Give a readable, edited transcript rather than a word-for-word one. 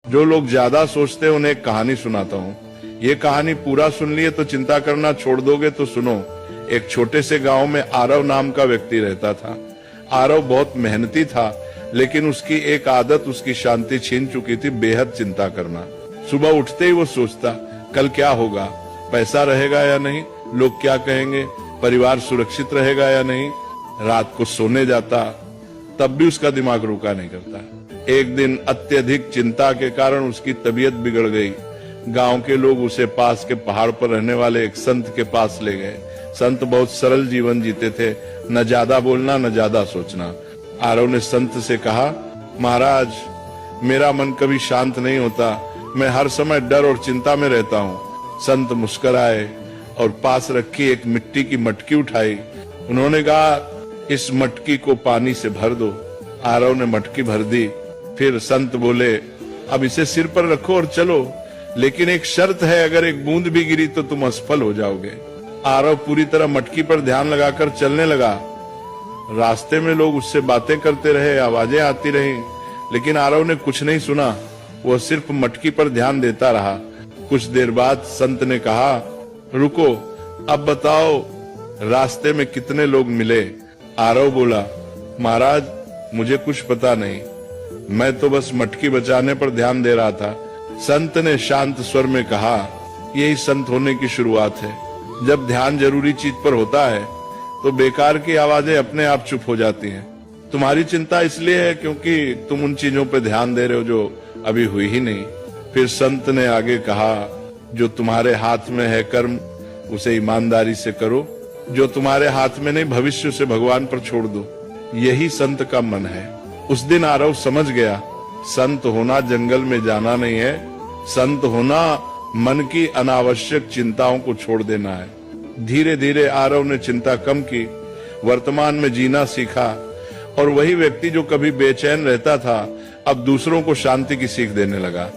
जो लोग ज्यादा सोचते हैं उन्हें एक कहानी सुनाता हूँ। ये कहानी पूरा सुन लिए तो चिंता करना छोड़ दोगे तो सुनो। एक छोटे से गांव में आरव नाम का व्यक्ति रहता था। आरव बहुत मेहनती था, लेकिन उसकी एक आदत उसकी शांति छीन चुकी थी, बेहद चिंता करना। सुबह उठते ही वो सोचता, कल क्या होगा, पैसा रहेगा या नहीं, लोग क्या कहेंगे, परिवार सुरक्षित रहेगा या नहीं। रात को सोने जाता, तब भी उसका दिमाग रुका नहीं करता। एक दिन अत्यधिक चिंता के कारण उसकी तबीयत बिगड़ गई। गांव के लोग उसे पास के पहाड़ पर रहने वाले एक संत के पास ले गए। संत बहुत सरल जीवन जीते थे, न ज्यादा बोलना न ज्यादा सोचना। आरव ने संत से कहा, महाराज, मेरा मन कभी शांत नहीं होता, मैं हर समय डर और चिंता में रहता हूँ। संत मुस्कुराए और पास रखी एक मिट्टी की मटकी उठाई। उन्होंने कहा, इस मटकी को पानी से भर दो। आरव ने मटकी भर दी। फिर संत बोले, अब इसे सिर पर रखो और चलो, लेकिन एक शर्त है, अगर एक बूंद भी गिरी तो तुम असफल हो जाओगे। आरव पूरी तरह मटकी पर ध्यान लगाकर चलने लगा। रास्ते में लोग उससे बातें करते रहे, आवाजें आती रही, लेकिन आरव ने कुछ नहीं सुना। वह सिर्फ मटकी पर ध्यान देता रहा। कुछ देर बाद संत ने कहा, रुको, अब बताओ रास्ते में कितने लोग मिले। आरव बोला, महाराज, मुझे कुछ पता नहीं, मैं तो बस मटकी बचाने पर ध्यान दे रहा था। संत ने शांत स्वर में कहा, यही संत होने की शुरुआत है। जब ध्यान जरूरी चीज पर होता है तो बेकार की आवाजें अपने आप चुप हो जाती हैं। तुम्हारी चिंता इसलिए है क्योंकि तुम उन चीजों पर ध्यान दे रहे हो जो अभी हुई ही नहीं। फिर संत ने आगे कहा, जो तुम्हारे हाथ में है कर्म, उसे ईमानदारी से करो। जो तुम्हारे हाथ में नहीं, भविष्य से भगवान पर छोड़ दो। यही संत का मन है। उस दिन आरव समझ गया, संत होना जंगल में जाना नहीं है, संत होना मन की अनावश्यक चिंताओं को छोड़ देना है। धीरे धीरे आरव ने चिंता कम की, वर्तमान में जीना सीखा, और वही व्यक्ति जो कभी बेचैन रहता था अब दूसरों को शांति की सीख देने लगा।